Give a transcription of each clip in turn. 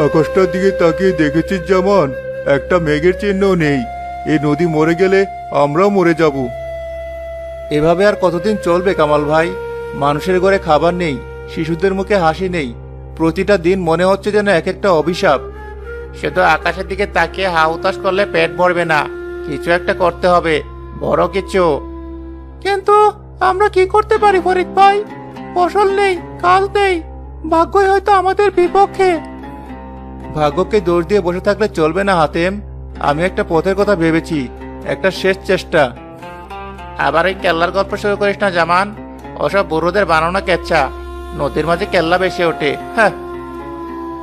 আকাশটার দিকে তাকিয়ে দেখেছিস যেমন একটা মেঘের চিহ্নও নেই। এই নদী মরে গেলে আমরাও মরে যাব। এভাবে আর কতদিন চলবে কামাল ভাই? মানুষের ঘরে খাবার নেই, শিশুদের মুখে হাসি নেই, প্রতিটা দিন মনে হচ্ছে যেন এক একটা অভিশাপ। শুধু আকাশের দিকে তাকিয়ে হা হুতাশ করলে পেট ভরবে না, কিছু একটা করতে হবে, বড় কিছু। কিন্তু আমরা কি করতে পারি ফরিদ ভাই? ফসল নেই, কাজ নেই, ভাগ্যই হয়তো আমাদের বিপক্ষে। ভাগ্যকে দোষ দিয়ে বসে থাকলে চলবে না হাতেম। আমি একটা পথের কথা ভেবেছি, একটা শেষ চেষ্টা। আবার ওই কেল্লার গল্প শুরু করিস না জামান। ওসব বুড়োদের বানানো কেচ্ছা। নদীর মাঝে কেল্লা বেশি ওঠে, হ্যাঁ।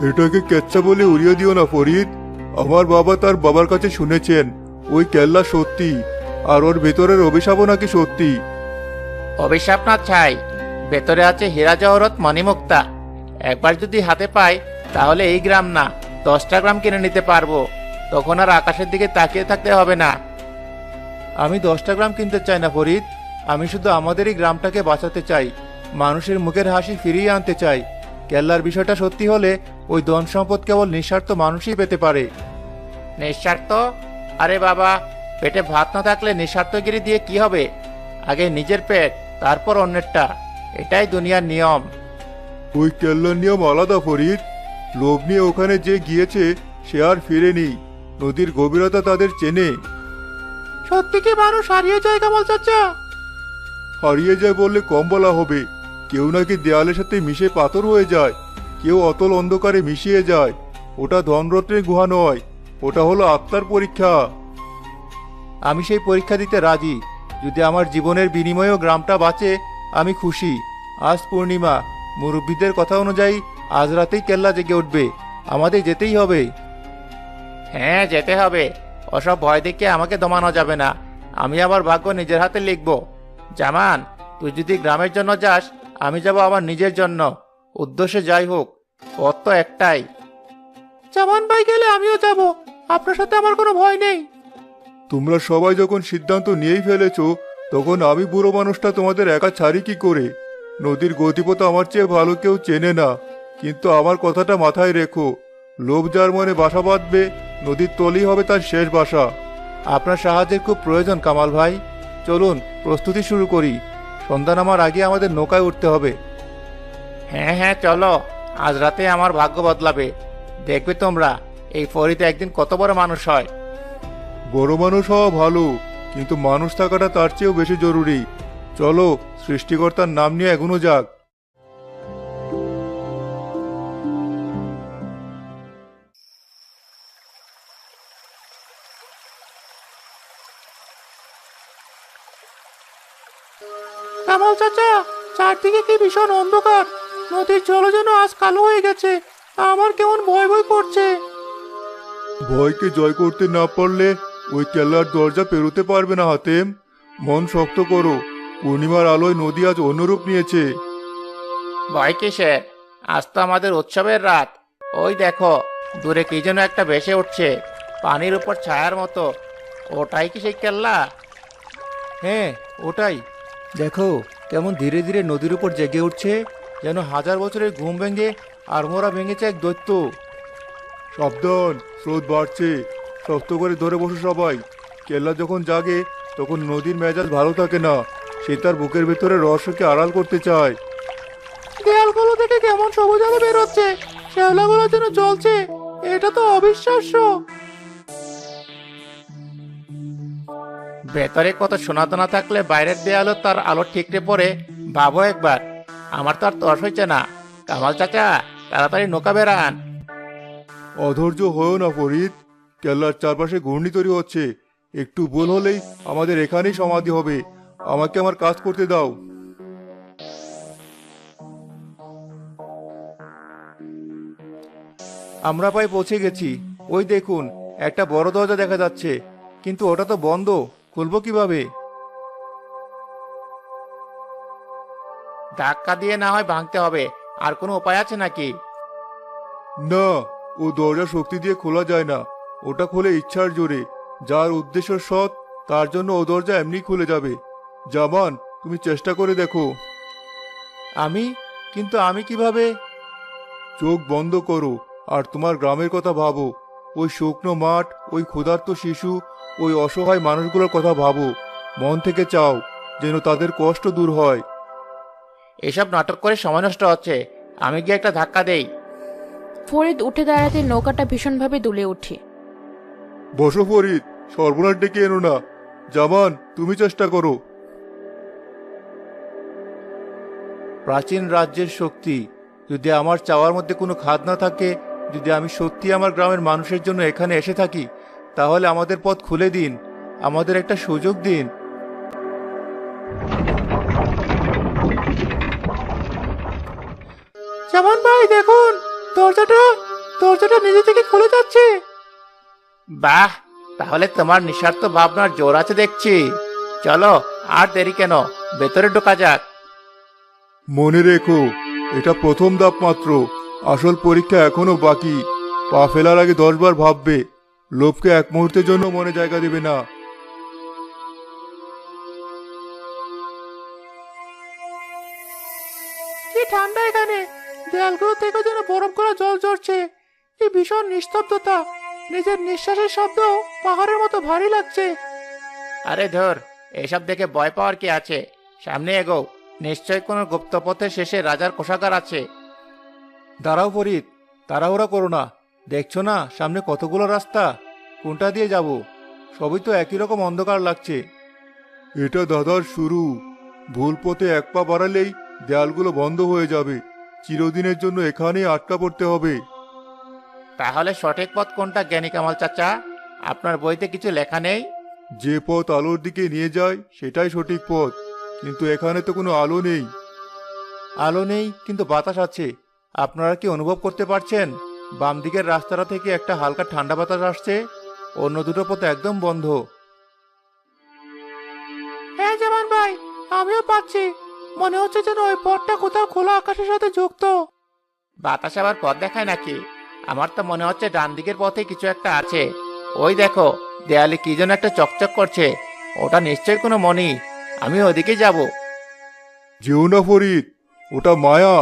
এটাকে কেচ্ছা বলে উড়িয়ে দিও না ফরিদ। আমার বাবা তার বাবার কাছে শুনেছেন ওই কেল্লা সত্যি, আর ওর ভেতরের অভিশাপও নাকি সত্যি। অভিশাপ না ছাই, ভেতরে আছে হীরা জহরত মণিমুক্তা। একবার যদি হাতে পাই তাহলে এই গ্রাম না 10টা গ্রাম কিনে নিতে পারবো। তখন আর আকাশের দিকে তাকিয়ে থাকতে হবে না। আমি 10টা গ্রাম কিনতে চাই না ফরিদ, আমি শুধু আমাদেরই গ্রামটাকে বাঁচাতে চাই, মানুষের মুখের হাসি ফিরিয়ে আনতে চাই। কেল্লার বিষয়টা সত্যি হলে ওই ধন সম্পদ কেবল নিঃস্বার্থ মানুষই পেতে পারে। নিঃস্বার্থ? আরে বাবা, পেটে ভাত না থাকলে নিঃস্বার্থগিরি দিয়ে কি হবে? আগে নিজের পেট, তারপর অন্যেরটা, এটাই দুনিয়ার নিয়ম। ওই কেল্লার নিয়ম আলাদা ফরিদ। লোভ নিয়ে ওখানে যে গিয়েছে সে আর ফিরেনি। নদীর গভীরতা তাদের চেনে। সত্যি কি মানুষ হারিয়ে যায় কামাল চাচা? হারিয়ে যায় বললে কম বলা হবে। কেউ নাকি দেয়ালের সাথে মিশে পাথর হয়ে যায়, কেউ অতল অন্ধকারে মিশিয়ে যায়। ওটা ধনরত্নের গুহা নয়, ওটা হলো আত্মার পরীক্ষা। আমি সেই পরীক্ষা দিতে রাজি। যদি আমার জীবনের বিনিময়েও গ্রামটা বাঁচে, আমি খুশি। আজ পূর্ণিমা, মুরব্বীদের কথা অনুযায়ী আজ রাতেই কেল্লা জেগে উঠবে। আমাদের যেতেই হবে। হ্যাঁ, যেতে হবে। ওসব ভয় দেখে আমাকে দমানো যাবে না। আমি আমার ভাগ্য নিজের হাতে লিখব। জামান, তুই যদি গ্রামের জন্য যাস, আমি যাব আমার নিজের জন্য। উদ্দেশ্যে যাই হোক, পথ তো একটাই। জামান ভাই গেলে আমিও যাব, আপনার সাথে আমার কোনো ভয় নেই। তোমরা সবাই যখন সিদ্ধান্ত নিয়েই ফেলেছো, তখন আমি বুড়ো মানুষটা তোমাদের একা ছাড়ি কি করে? নদীর গতিপথ আমার চেয়ে ভালো কেউ চেনে না। কিন্তু আমার কথাটা মাথায় রেখো, লোভ যার মনে বাসা বাঁধবে, নদীর তলই হবে তার শেষ বাসা। আপনার সাহায্যের খুব প্রয়োজন কামাল ভাই। চলুন প্রস্তুতি শুরু করি। সন্ধ্যা নামার আগে আমাদের নৌকায় উঠতে হবে। হ্যাঁ হ্যাঁ, চলো। আজ রাতে আমার ভাগ্য বদলাবে। দেখবে তোমরা, এই ফরিদে একদিন কত বড় মানুষ হয়। বড় মানুষ হওয়া ভালো, কিন্তু মানুষ থাকাটা তার চেয়েও বেশি জরুরি। চলো, সৃষ্টিকর্তার নাম নিয়ে এগোনো যাক। কামাল চাচা, চারদিকে কি ভীষণ অন্ধকার। নদীর জল যেন আজ কালো হয়ে গেছে। আমার কেমন ভয় ভয় করছে। ভয়কে জয় করতে না পারলে ওই কেল্লার দরজা পেরোতে পারবে না হাতেম। মন শক্ত করো, পূর্ণিমার আলোয় নদী আজ অন্যরূপ নিয়েছে। ভয় কিসের? আজ তো আমাদের উৎসবের রাত। ওই দেখো, দূরে কি যেন একটা ভেসে উঠছে, পানির উপর ছায়ার মতো। ওটাই কি সেই কেল্লা? হ্যাঁ, ওটাই। দেখো কেমন ধীরে ধীরে নদীর উপর জেগে উঠছে, যেন হাজার বছরের ঘুম ভেঙে আড়মোড়া ভেঙেছে এক দৈত্য। সাবধান, স্রোত বাড়ছে। শক্ত করে ধরে বসো সবাই। কেল্লা যখন জাগে তখন নদীর মেজাজ ভালো থাকে না। সে তার বুকের ভেতরে রহস্যকে আড়াল করতে চায়। দেয়ালগুলো থেকে কেমন সবুজ আলো বেরোচ্ছে, শ্যাওলাগুলো যেন জ্বলছে। এটা তো অবিশ্বাস্য। ভেতরে কত সোনাদানা থাকলে বাইরের দেয়ালও তার আলো ঠিকরে পড়ে। ভাবো একবার। আমার তো আর তর্স হচ্ছে না। কামাল চাচা, তাড়াতাড়ি নৌকা বেড়ান। অধৈর্য হয়েও না ফরিদ, কেল্লার চারপাশে ঘূর্ণি তৈরি হচ্ছে। একটু ভুল হলেই আমাদের এখানেই সমাধি হবে। আমাকে আমার কাজ করতে দাও। আমরা প্রায় পৌঁছে গেছি। ওই দেখুন, একটা বড় দরজা দেখা যাচ্ছে, কিন্তু ওটা তো বন্ধ। খুলবো কিভাবে? ধাক্কা দিয়ে না হয় ভাঙতে হবে। আর কোনো উপায় আছে নাকি? না, ও দরজা শক্তি দিয়ে খোলা যায় না। ওটা খোলে ইচ্ছার জোরে। যার উদ্দেশ্য সৎ, তার জন্য ও দরজা এমনি খুলে যাবে। জামান, তুমি চেষ্টা করে দেখো। আমি? কিন্তু আমি কিভাবে? চোখ বন্ধ করো আর তোমার গ্রামের কথা ভাবো। ওই শুকনো মাঠ, ওই ক্ষুধার্ত শিশু, ওই অসহায় মানুষগুলোর কথা ভাবো। মন থেকে চাও যেন তাদের কষ্ট দূর হয়। এসব নাটক করে সময় নষ্ট হচ্ছে, আমি গিয়ে একটা ধাক্কা দেই। ফরিদ উঠে দাঁড়াতে নৌকাটা ভীষণভাবে দুলে ওঠে। বসো ফরিদ, সর্বনাশ ডেকে এনো না। জামান, তুমি চেষ্টা করো। প্রাচীন রাজ্যের শক্তি, যদি আমার চাওয়ার মধ্যে কোনো খাদ না থাকে, যদি আমি সত্যি আমার গ্রামের মানুষের জন্য এখানে এসে থাকি, তাহলে আমাদের পথ খুলে দিন, আমাদের একটা সুযোগ দিন। জামান ভাই দেখুন, দরজাটা নিজে থেকে খুলে যাচ্ছে। বাহ, তাহলে তোমার নিঃস্বার্থ ভাবনার জোর আছে দেখছি। চলো, আর দেরি কেন, ভেতরে ঢোকা যাক। মনে রেখো, এটা প্রথম ধাপ মাত্র। আসল পরীক্ষা এখনো বাকি। পা ফেলার আগে 10 বার ভাববে। লোভকে এক মুহূর্তের জন্য মনে জায়গা দেবে না। কি ঠান্ডা এখানে, দেয়ালগুলো থেকে যেন বরফ করা জল ঝরছে। কি ভীষণ নিস্তব্ধতা, নিজের নিঃশ্বাসের শব্দ পাহাড়ের মতো ভারী লাগছে। আরে ধর, এসব দেখে ভয় পাওয়ার কি আছে? সামনে এগো, নিশ্চয় কোনো গুপ্তপথের শেষে রাজার কোষাগার আছে। দাঁড়াও ফরিদ, তাড়াহুড়া করো না। দেখছো না সামনে কতগুলো রাস্তা? কোনটা দিয়ে যাব? সবই তো একই রকম অন্ধকার লাগছে। এটা দাদার শুরু। ভুল পথে এক পা বাড়ালেই দেয়ালগুলো বন্ধ হয়ে যাবে। চিরদিনের জন্য এখানেই আটকা পড়তে হবে। তাহলে সঠিক পথ কোনটা জ্ঞানী কামাল চাচা? আপনার বইতে কিছু লেখা নেই? যে পথ আলোর দিকে নিয়ে যায় সেটাই সঠিক পথ, কিন্তু এখানে তো কোনো আলো নেই। আলো নেই, কিন্তু বাতাস আছে। আপনারা কি অনুভব করতে পারছেন? বাম দিকের রাস্তাটা থেকে একটা হালকা ঠান্ডা বাতাস আসছে, অন্য দুটো পথ একদম বন্ধ। হ্যাঁ জামান ভাই, আমিও পাচ্ছি। মনে হচ্ছে যেন ওই পথটা কোথাও খোলা আকাশের সাথে যুক্ত। বাতাস আবার পথ দেখায় নাকি? আমার তো মনে হচ্ছে ডান দিকের পথে কিছু একটা আছে। ওই দেখো, দেয়ালে কি যেন একটা চকচক করছে। ওটা নিশ্চয়ই কোনো মণি। আমি ওদিকে যাব। যেও না ফরিদ, ওটা মায়া,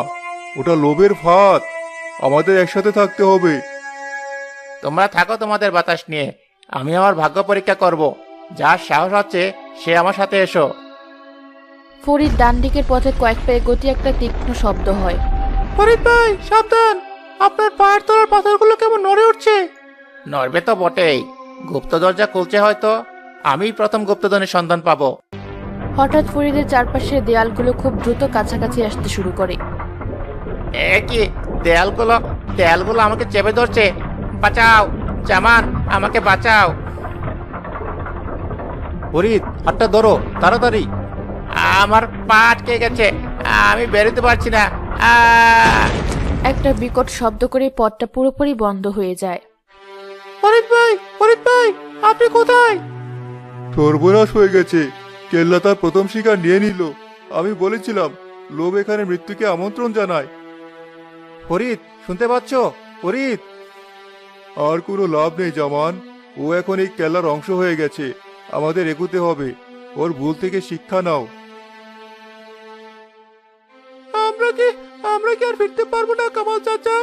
ওটা লোভের ফাঁদ। আমাদের একসাথে থাকতে হবে। তোমরা থাকো তোমাদের বাতাস নিয়ে, আমি আমার ভাগ্য পরীক্ষা করব। যার সাহস আছে সে আমার সাথে এসো। ফরিদ ডান দিকের পথে কয়েক পায়ে গতি একটা তীক্ষ্ণ শব্দ হয়। ফরিদ ভাই সাবধান, আপনার পায়ের তলার পাথরগুলো কেমন নড়ে উঠছে। নড়বে তো বটেই, গুপ্ত দরজা খুলছে হয়তো। আমিই প্রথম গুপ্তধনের সন্ধান পাবো। হঠাৎ ফরিদের চারপাশের দেয়ালগুলো খুব দ্রুত কাছাকাছি আসতে শুরু করে। এ কি, দেয়ালগুলো আমাকে চেপে ধরছে। বাঁচাও জামান, আমাকে বাঁচাও। ফরিদ, হাতটা ধরো তাড়াতাড়ি। আমার পা আটকে গেছে, আমি বেরোতে পারছি না। একটা বিকট শব্দ করে পথটা পুরোপুরি বন্ধ হয়ে যায়। ফরিদ ভাই, আপনি কোথায়? সর্বনাশ হয়ে গেছে। কেল্লা তার প্রথম শিকার নিয়ে নিল। আমি বলেছিলাম, লোভ এখানে মৃত্যুকে আমন্ত্রণ জানায়। ফরিদ, শুনতে পাচ্ছ? ফরিদ! আর কোনো লাভ নেই জামান। ও এখন এই কেল্লার অংশ হয়ে গেছে। আমাদের এগোতে হবে। ওর ভুল থেকে শিক্ষা নাও। আমরা কি আর ফিরতে পারবো না কামাল চাচা?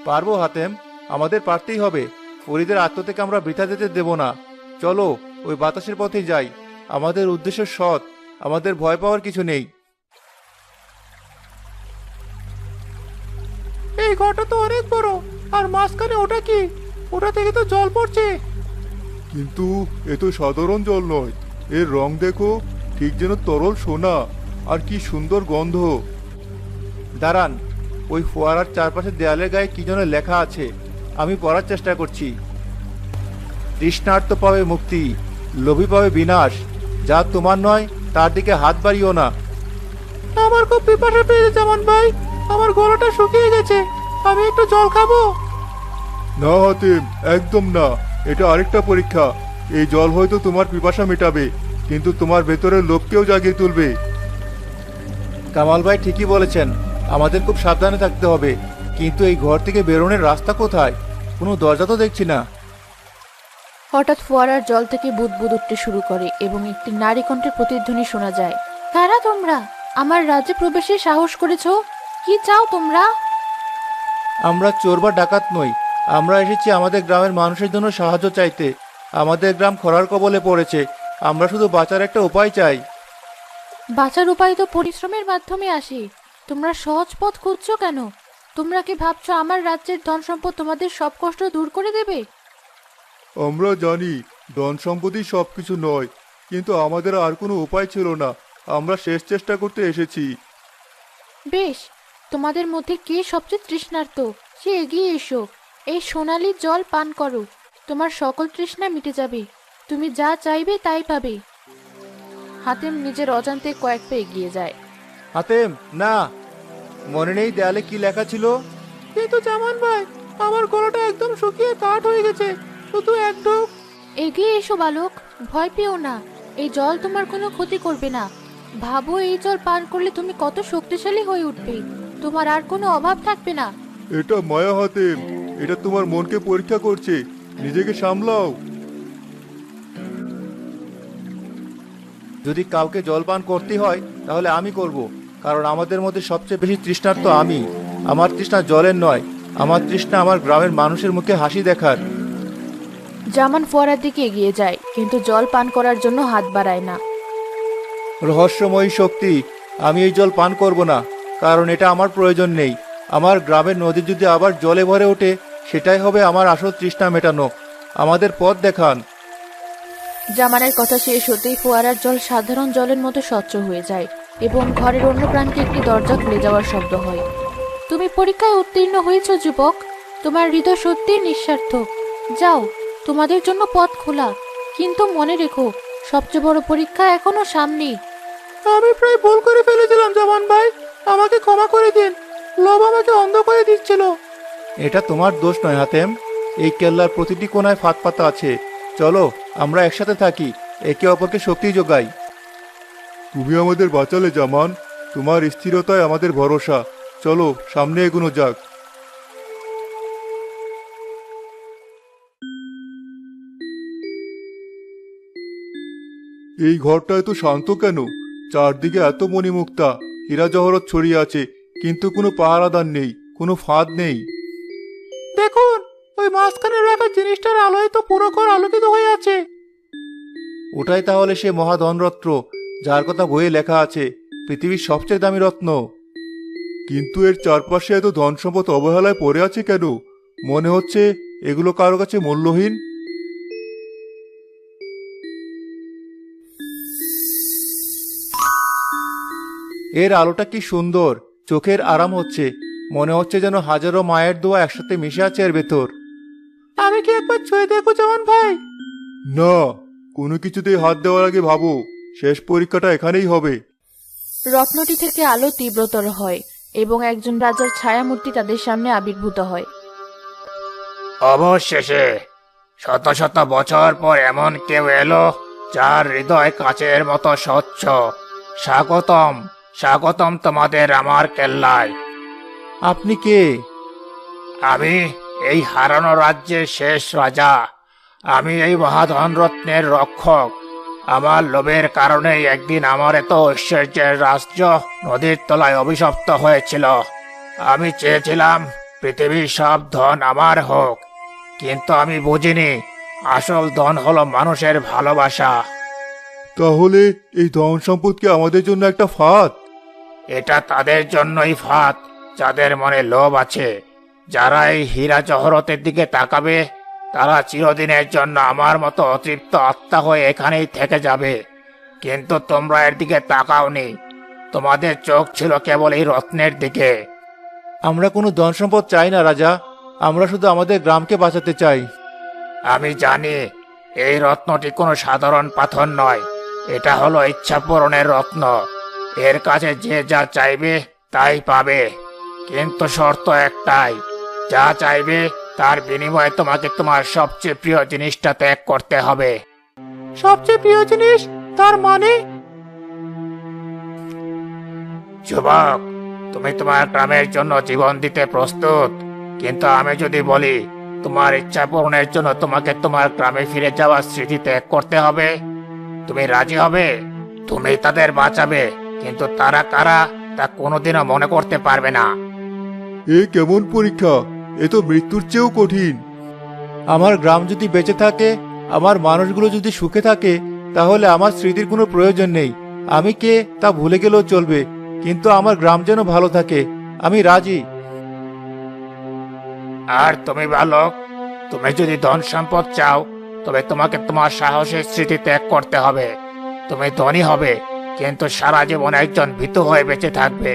পারবো হাতেম, আমাদের পারতেই হবে। ফরিদের আত্ম থেকে আমরা বৃথা যেতে দেব না। চলো, ওই বাতাসের পথেই যাই। আমাদের উদ্দেশ্য সৎ, আমাদের ভয় পাওয়ার কিছু নেই। এই ঘরটা তো অনেক বড়, আর মাঝখানে ওটা কি? ওটা থেকে তো জল পড়ছে। কিন্তু এ তো সাধারণ জল নয়। এর রং দেখো, ঠিক যেন তরল সোনা। আর কি সুন্দর গন্ধ। দাঁড়ান, ওই ফোয়ারার চারপাশে দেয়ালের গায়ে কি যেন লেখা আছে। আমি পড়ার চেষ্টা করছি। তৃষ্ণার্ত পাবে মুক্তি, লোভী পাবে বিনাশ। যা তোমার নয় তার দিকে হাত বাড়িও না। আমার খুব পিপাসা পেয়েছে জামান ভাই, আমার গলাটা শুকিয়ে গেছে। আমি একটু জল খাবো। না হাতিম, একদম না। এটা আরেকটা পরীক্ষা। এই জল হয়তো তোমার পিপাসা মেটাবে, কিন্তু তোমার ভেতরের লোভকেও জাগিয়ে তুলবে। কামাল ভাই ঠিকই বলেছেন, আমাদের খুব সাবধানে থাকতে হবে। কিন্তু এই ঘর থেকে বেরোনোর রাস্তা কোথায়? কোনো দরজা তো দেখছি না। হঠাৎ ফোয়ারার জল থেকে বুদবুদ উঠতে শুরু করে এবং একটি নারী কণ্ঠের প্রতিধ্বনি শোনা যায়। কারা তোমরা? আমার রাজ্যে প্রবেশের সাহস করেছো? কি চাও তোমরা? আমরা চোর বা ডাকাত নই। আমরা এসেছি আমাদের গ্রামের মানুষের জন্য সাহায্য চাইতে। আমাদের গ্রাম খরার কবলে পড়েছে। আমরা শুধু বাঁচার একটা উপায় চাই। বাঁচার উপায় তো পরিশ্রমের মাধ্যমে আসে। তোমরা সহজ পথ খুঁজছো কেন? তোমরা কি ভাবছো আমার রাজ্যের ধন সম্পদ তোমাদের সব কষ্ট দূর করে দেবে? আমরা জানি ধন সম্পত্তি সবকিছু নয়, কিন্তু আমাদের আর কোনো উপায় ছিল না। আমরা শেষ চেষ্টা করতে এসেছি। বেশ, তোমাদের মধ্যে কে সবচেয়ে তৃষ্ণার্ত সে এগিয়ে এসো। এই সোনালি জল পান করো, তোমার সকল তৃষ্ণা মিটে যাবে। তুমি যা চাইবে তাই পাবে। হাতেম নিজের অজান্তে কয়েক পা এগিয়ে যায়। হাতেম, না। মনে নেই দেয়ালে কি লেখা ছিল? কিন্তু জামান ভাই, আমার গলাটা একদম শুকিয়ে কাঠ হয়ে গেছে, শুধু এক ঢোক। এগিয়ে এসো বালক, ভয় পেও না। এই জল তোমার কোনো ক্ষতি করবে না। ভাবো, এই জল পান করলে তুমি কত শক্তিশালী হয়ে উঠবে। তোমার আর কোনো অভাব থাকবে না। এটা মায়া হাতেম, এটা তোমার মনকে পরীক্ষা করছে। নিজেকে সামলাও। যদি কাউকে জলপান করতে হয় তাহলে আমি করব, কারণ আমাদের মধ্যে সবচেয়ে বেশি তৃষ্ণার্ত আমি। আমার তৃষ্ণা জলের নয়, আমার তৃষ্ণা আমার গ্রামের মানুষের মুখে হাসি দেখার। জামান ফোয়ারার দিকে এগিয়ে যায়, কিন্তু জল পান করার জন্য হাত বাড়ায় না। রহস্যময়ী শক্তি, আমি এই জল পান করব না, কারণ এটা আমার প্রয়োজন নেই। আমার গ্রামের নদী যদি আবার জলে ভরে ওঠে, সেটাই হবে আমার আসল তৃষ্ণা মেটানো। আমাদের পথ দেখান। জামানের কথা শেষ হতেই ফোয়ারার জল সাধারণ জলের মতো স্বচ্ছ হয়ে যায় এবং ঘরের অন্য প্রান্তে একটি দরজা খুলে যাওয়ার শব্দ হয়। তুমি পরীক্ষায় উত্তীর্ণ হয়েছ যুবক, তোমার হৃদয় সত্যিই নিঃস্বার্থ। যাও, তোমাদের জন্য পথ খোলা। কিন্তু মনে রেখো, সবচেয়ে বড় পরীক্ষা এখনো সামনে। আমি প্রায় ভুল করে ফেলেছিলাম জামান ভাই, আমাকে ক্ষমা করে দিন। লোভ আমাকে অন্ধ করে দিচ্ছিল। এটা তোমার দোষ নয় হাতেম। এই কেল্লার প্রতিটি কোণায় ফাঁক পাতা আছে। চলো, আমরা একসাথে থাকি, একে অপরকে শক্তি যোগাই। তুমি আমাদের বাঁচালে জামান, তোমার স্থিরতায় আমাদের ভরসা। চলো, সামনে এগোনো যাক। এই ঘরটা এত শান্ত কেন? চারদিকে এত মণিমুক্তা, হীরা জহরত ছড়িয়ে আছে, কিন্তু কোনো পাহারাদার নেই, কোনো ফাঁদ নেই। দেখুন, ওই মাঝখানে রাখা জিনিসটার আলোয় তো পুরো ঘর আলোকিত হয়ে আছে। ওটাই তাহলে সে মহাধনরত্ন, যার কথা বইয়ে লেখা আছে পৃথিবীর সবচেয়ে দামি রত্ন। কিন্তু এর চারপাশে এত ধন সম্পদ অবহেলায় পড়ে আছে কেন? মনে হচ্ছে এগুলো কারো কাছে মূল্যহীন। এর আলোটা কি সুন্দর, চোখের আরাম হচ্ছে। মনে হচ্ছে যেন হাজারো মায়ের দোয়া একসাথে মিশে আছে এর ভেতর। আমি কি একবার ছুঁয়ে দেখো জামান ভাই? না, কোনো কিছুতেই হাত দেওয়ার আগে ভাবো, শেষ পরীক্ষাটা এখানেই হবে। রত্নটি থেকে আলো তীব্রতর হয় এবং একজন রাজার ছায়ামূর্তি তাদের সামনে আবির্ভূত হয়। অবশেষে শত শত বছর পর এমন কেউ এলো যার হৃদয় কাচের মতো স্বচ্ছ। স্বাগতম, স্বাগতম তোমাদের আমার কেল্লায়। আপনি কে? আমি এই হারানো রাজ্যের শেষ রাজা। আমি এই মহাধনরত্নের রক্ষক। আমার লোভের কারণেই একদিন আমার এত ঐশ্বর্যের রাজ্য নদীর তলায় অভিশপ্ত হয়েছিল। আমি চেয়েছিলাম পৃথিবীর সব ধন আমার হোক, কিন্তু আমি বুঝিনি আসল ধন হলো মানুষের ভালোবাসা। তাহলে এই ধন সম্পদ কি আমাদের জন্য একটা ফাঁদ? এটা তাদের জন্যই ফাঁদ যাদের মনে লোভ আছে। যারা এই হীরা জহরতের দিকে তাকাবে, তারা চিরদিনের জন্য আমার মতো অতৃপ্ত আত্মা হয়ে এখানেই থেকে যাবে। কিন্তু তোমরা এর দিকে তাকাওনি, তোমাদের চোখ ছিল কেবল এই রত্নের দিকে। আমরা কোনো ধন সম্পদ চাই না রাজা, আমরা শুধু আমাদের গ্রামকে বাঁচাতে চাই। আমি জানি এই রত্নটি কোনো সাধারণ পাথর নয়, এটা হলো ইচ্ছা পূরণের রত্ন। এর কাছে যে যা চাইবে তাই পাবে, কিন্তু শর্ত একটাই, যা চাইবে তার বিনিময়ে তোমাকে তোমার সবচেয়ে প্রিয় জিনিসটা ত্যাগ করতে হবে। সবচেয়ে প্রিয় জিনিস? তার মানে? যুবক, তুমি তোমার গ্রামের জন্য জীবন দিতে প্রস্তুত, কিন্তু আমি যদি বলি তোমার ইচ্ছা পূরণের জন্য তোমাকে তোমার গ্রামে ফিরে যাওয়ার স্মৃতি ত্যাগ করতে হবে, তুমি রাজি হবে? তুমি তাদের বাঁচাবে, কিন্তু তারা কারা তা কোনোদিনও মনে করতে পারবে না। এ কেমন পরীক্ষা? এ তো মৃত্যুর চেয়েও কঠিন। আমার গ্রাম যদি বেঁচে থাকে, আমার মানুষগুলো যদি সুখে থাকে, তাহলে আমার স্মৃতির কোনো প্রয়োজন নেই। আমি কে তা ভুলে গেলেও চলবে, কিন্তু আমার গ্রাম যেন ভালো থাকে। আমি রাজি। আর তুমি বালক, তুমি যদি ধন সম্পদ চাও, তবে তোমাকে তোমার সাহসের স্মৃতি ত্যাগ করতে হবে। তুমি ধনী হবে, কিন্তু সারা জীবন একজন ভীতু হয়ে বেঁচে থাকবে।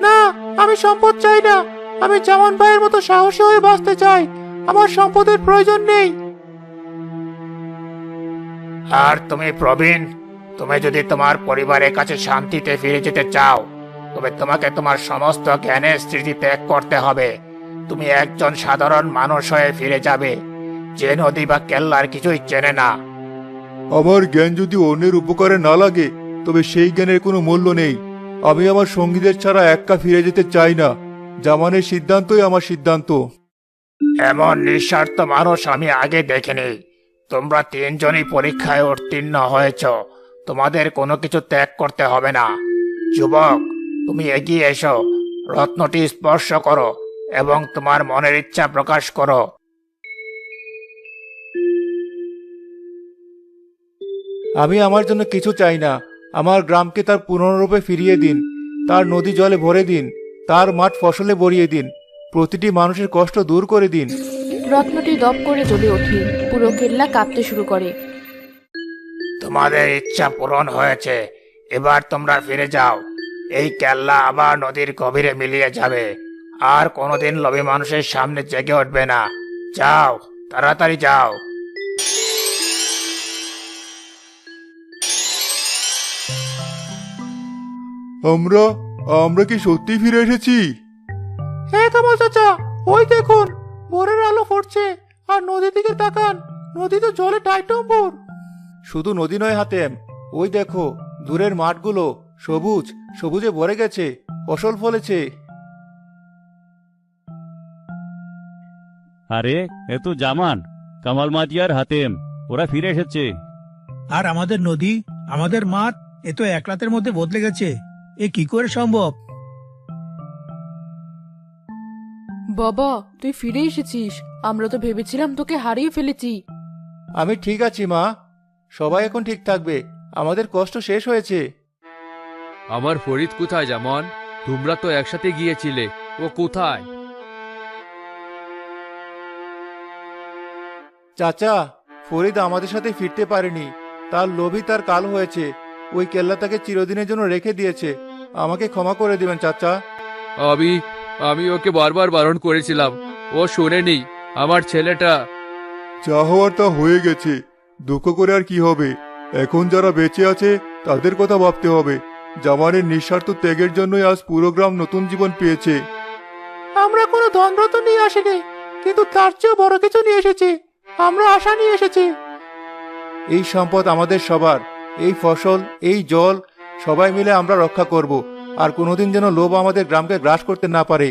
না, আমি সম্পদ চাই না। আমি জামান ভাইয়ের মতো সাহসী হয়ে বাঁচতে চাই। আমার সম্পদের প্রয়োজন নেই। আর তুমি প্রবীণ, তুমি যদি তোমার পরিবারের কাছে শান্তিতে ফিরে যেতে চাও, তবে তোমাকে তোমার সমস্ত জ্ঞানের স্মৃতি ত্যাগ করতে হবে। তুমি একজন সাধারণ মানুষ হয়ে ফিরে যাবে, যে নদী বা কেল্লার কিছুই চেনে না। আমার জ্ঞান যদি অন্যের উপকারে না লাগে, তবে সেই জ্ঞানের কোনো মূল্য নেই। আমি আমার সঙ্গীদের ছাড়া একা ফিরে যেতে চাই না। জামানের সিদ্ধান্তই আমার সিদ্ধান্ত। এমন নিঃস্বার্থ মানুষ আমি আগে দেখিনি। তোমরা তিনজনই পরীক্ষায় উত্তীর্ণ হয়েছ, তোমাদের কোনো কিছু ত্যাগ করতে হবে না। যুবক, তুমি এগিয়ে এসো, রত্নটি স্পর্শ করো এবং তোমার মনের ইচ্ছা প্রকাশ করো। আমি আমার জন্য কিছু চাই না। আমার গ্রামকে তার পুনর্রূপে ফিরিয়ে দিন। তার নদী জলে ভরে দিন। তার মাঠ ফসলে ভরিয়ে দিন। প্রতিটি মানুষের কষ্ট দূর করে দিন। রত্নটি দপ করে জ্বলে ওঠে, পুরো কেল্লা কাঁপতে শুরু করে। তোমাদের ইচ্ছা পূরণ হয়েছে, এবার তোমরা ফিরে যাও। এই কেল্লা আবার নদীর গভীরে মিলিয়ে যাবে, আর কোনোদিন লোভী মানুষের সামনে জেগে উঠবে না। যাও, তাড়াতাড়ি যাও। আমরা আমরা কি সত্যি ফিরে এসেছি? হ্যাঁ কামাল চাচা, ওই দেখুন ভোরের আলো ফুটছে। আর নদীর দিকে তাকান, নদী তো জলে টাইটম্বুর। শুধু নদী নয় হাতেম, ওই দেখো দূরের মাঠগুলো সবুজ সবুজে ভরে গেছে, ফসল ফলেছে। আরে, এ তো জামান, কামাল মাঝি আর হাতেম, ওরা ফিরে এসেছে। আর আমাদের নদী, আমাদের মাঠ, এ তো এক রাতের মধ্যে বদলে গেছে। এ কি করে সম্ভব? বাবা, তুই ফিরে এসেছিস। আমরা তো ভেবেছিলাম তোকে হারিয়ে ফেলেছি। আমি ঠিক আছি মা, সবাই এখন ঠিক থাকবে। আমাদের কষ্ট শেষ হয়েছে। আমার ফরিদ কোথায় জামান? তোমরা তো একসাথে গিয়েছিলে, ও কোথায়? চাচা, ফরিদ আমাদের সাথে ফিরতে পারেনি। তার লোভই তার কাল হয়েছে। ওই কেল্লা তাকে চিরদিনের জন্য রেখে দিয়েছে। আমাকে ক্ষমা করে দিবেন চাচা। আমি ওকে বারবার বারণ করেছিলাম, ও শোনেনি। আমার ছেলেটা। যা হওয়ার তা হয়ে গেছে, দুঃখ করে আর কি হবে? এখন যারা বেঁচে আছে তাদের কথা ভাবতে হবে। জামানের নিঃস্বার্থ ত্যাগের জন্যই আজ পুরো গ্রাম নতুন জীবন পেয়েছে। আমরা কোনো ধনরত্ন নিয়ে আসিনি, কিন্তু তার চেয়েও বড় কিছু নিয়ে এসেছি। আমরা আশা নিয়ে এসেছি। এই সম্পদ আমাদের সবার। এই ফসল, এই জল, সবাই মিলে আমরা রক্ষা করব। আর কোনোদিন যেন লোভ আমাদের গ্রামকে গ্রাস করতে না পারে।